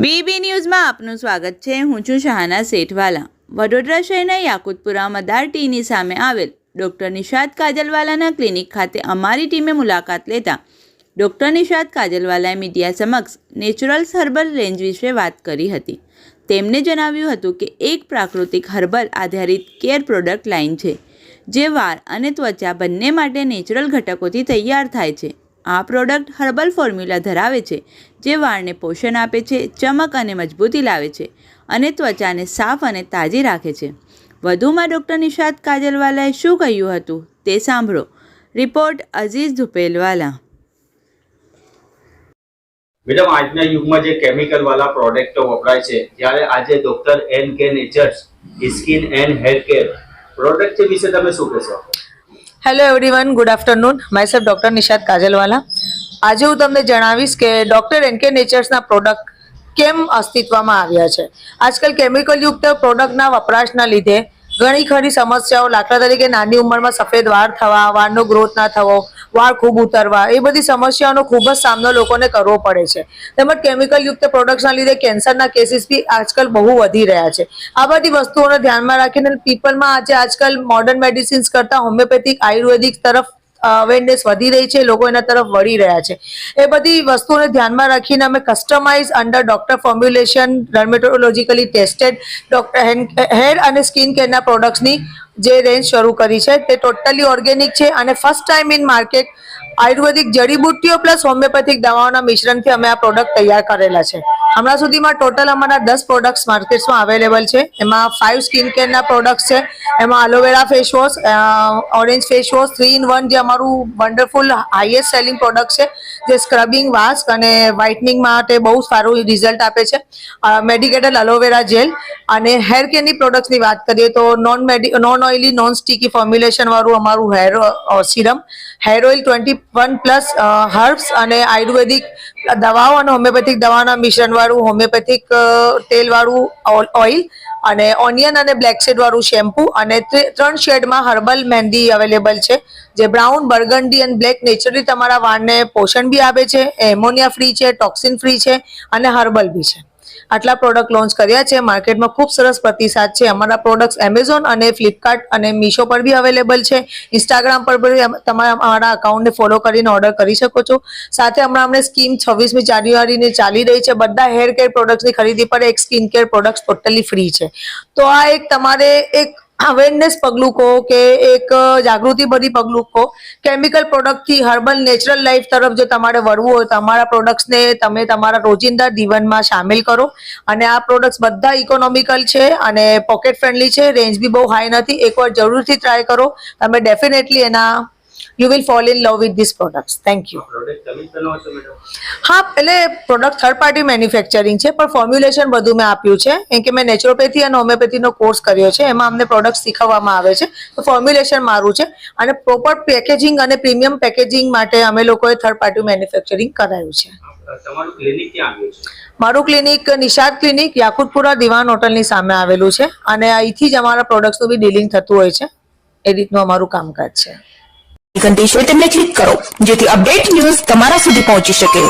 BB ન્યૂઝમાં આપનું સ્વાગત છે. હું છું શહાના સેઠવાલા. વડોદરા શહેરના યાકુતપુરામાં દાર ટીની સામે આવેલ ડૉક્ટર નિશાત કાજલવાલાના ક્લિનિક ખાતે અમારી ટીમે મુલાકાત લેતા ડૉક્ટર નિશાત કાજલવાલાએ મીડિયા સમક્ષ નેચરલ્સ હર્બલ રેન્જ વિશે વાત કરી હતી. તેમણે જણાવ્યું હતું કે એક પ્રાકૃતિક હર્બલ આધારિત કેર પ્રોડક્ટ લાઇન છે જે વાળ અને ત્વચા બંને માટે નેચરલ ઘટકોથી તૈયાર થાય છે. આ પ્રોડક્ટ હર્બલ ફોર્મ્યુલા ધરાવે છે જે વાળને પોષણ આપે છે, ચમક અને મજબૂતી લાવે છે અને ત્વચાને સાફ અને તાજી રાખે છે. વધુમાં ડૉક્ટર નિશાત કાજલવાલાએ શું કહ્યું હતું તે સાંભળો. Report Aziz Dhupelwala. મેડમ, આજના યુગમાં જે કેમિકલ વાળા પ્રોડક્ટો વપરાય છે, ત્યારે આજે doctor N K nature's skin and hair care product વિશે તમે શું કહેશો? Hello everyone, good afternoon. Myself doctor Nishat Kajalwala. આજે હું તમને જણાવીશ કે ડૉક્ટર એન.કે નેચર્સના પ્રોડક્ટ કેમ અસ્તિત્વમાં આવ્યા છે. આજકાલ કેમિકલયુક્ત પ્રોડક્ટના વપરાશના લીધે ઘણી ખરી સમસ્યાઓ, દાખલા તરીકે નાની ઉંમરમાં સફેદ વાળ થવા, વાળનો ગ્રોથ ના થવો, વાળ ખૂબ ઉતરવા, એ બધી સમસ્યાઓનો ખૂબ જ સામનો લોકોને કરવો પડે છે. તેમજ કેમિકલયુક્ત પ્રોડક્ટ્સના લીધે કેન્સરના કેસીસ બી આજકાલ બહુ વધી રહ્યા છે. આ બધી વસ્તુઓને ધ્યાનમાં રાખીને પીપલમાં આજકાલ મોડર્ન મેડિસિન્સ કરતાં હોમિયોપેથિક, આયુર્વેદિક તરફ અવેરનેસ વધી રહી છે, લોકો એના તરફ વળી રહ્યા છે. એ બધી વસ્તુઓને ધ્યાનમાં રાખીને અમે customize under doctor formulation, dermatologically tested doctor hair અને સ્કિન કેરના પ્રોડક્ટ્સની જે રેન્જ શરૂ કરી છે તે ટોટલી ઓર્ગેનિક છે અને first time in market ayurvedic જડીબુટ્ટીઓ પ્લસ હોમિયોપેથિક દવાઓના મિશ્રણથી અમે આ પ્રોડક્ટ તૈયાર કરેલા છે. હમણાં સુધીમાં ટોટલ અમારા 10 પ્રોડક્ટ્સ માર્કેટ્સમાં અવેલેબલ છે. એમાં 5 સ્કિન કેરના પ્રોડક્ટ્સ છે. એમાં aloe vera face wash, orange face wash 3 in 1 જે અમારું વન્ડરફુલ હાઈએસ્ટ સેલિંગ પ્રોડક્ટ છે, જે સ્ક્રબિંગ, વાસ્ક અને વ્હાઇટનિંગ માટે બહુ સારું રિઝલ્ટ આપે છે. મેડિકેટેડ એલોવેરા જેલ અને હેર કેરની પ્રોડક્ટ્સની વાત કરીએ તો non oily, non sticky formulation વાળું અમારું hair serum, hair oil 21+ herbs અને આયુર્વેદિક દવાઓ અને હોમિયોપેથિક દવાના મિશ્રણ વાળું હોમિયોપેથિક તેલ વાળું ઓઇલ અને ઓનિયન અને બ્લેક શેડ વાળું શેમ્પુ અને 3 શેડમાં હર્બલ મહેંદી અવેલેબલ છે, જે બ્રાઉન, બર્ગન્ડી અને બ્લેક નેચરલી તમારા વાળને પોષણ બી આપે છે, એમોનિયા ફ્રી છે, ટોક્સિન ફ્રી છે અને હર્બલ બી છે. આટલા પ્રોડક્ટ લોન્ચ કર્યા છે. માર્કેટમાં ખૂબ સરસ પ્રતિસાદ છે. અમારા પ્રોડક્ટ્સ એમેઝોન અને ફ્લિપકાર્ટ અને મીશો પર બી અવેલેબલ છે. ઇન્સ્ટાગ્રામ પર બી તમે અમારા અકાઉન્ટને ફોલો કરીને ઓર્ડર કરી શકો છો. સાથે હમણાં અમને સ્કીમ 26મી જાન્યુઆરીની ચાલી રહી છે. બધા હેર કેર પ્રોડક્ટ્સની ખરીદી પર એક skin care products totally free છે. તો આ એક તમારે એક અવેરનેસ પગલું કહો કે એક જાગૃતિ ભરી પગલું કહો. કેમિકલ પ્રોડક્ટથી હર્બલ નેચરલ લાઈફ તરફ જો તમારે વળવું હોય તો અમારા પ્રોડક્ટ્સને તમે તમારા રોજિંદા જીવનમાં સામેલ કરો. અને આ પ્રોડક્ટ્સ બધા ઇકોનોમિકલ છે અને પોકેટ ફ્રેન્ડલી છે. રેન્જ બી બહુ હાઈ નથી. એકવાર જરૂરથી ટ્રાય કરો. તમે definitely you will fall in love with these products. Thank you. હા, એટલે પ્રોડક્ટ થર્ડ પાર્ટી મેન્યુફેક્ચરિંગ છે, પણ ફોર્મ્યુલેશન બધું મેં આપ્યું છે. કેમ કે મેં નેચરોપેથી અને હોમિયોપેથીનો કોર્સ કર્યો છે, એમાં અમને પ્રોડક્ટ શીખવવામાં આવે છે. તો ફોર્મ્યુલેશન મારું છે અને પ્રોપર પેકેજિંગ અને પ્રીમિયમ પેકેજિંગ માટે અમે લોકોએ થર્ડ પાર્ટી મેન્યુફેક્ચરિંગ કરાયું છે. તમારું ક્લિનિક ક્યાં આવ્યું છે? મારું ક્લિનિક નિશાત ક્લિનિક યાકુતપુરા દિવાન હોટલની સામે આવેલું છે અને અહીંથી જ અમારા પ્રોડક્ટ્સનું બી ડીલિંગ થતું હોય છે. એ રીતનું અમારું કામકાજ છે. ઘંટી છે તેમને ક્લિક કરો જેથી અપડેટ ન્યૂઝ તમારા સુધી પહોંચી શકે.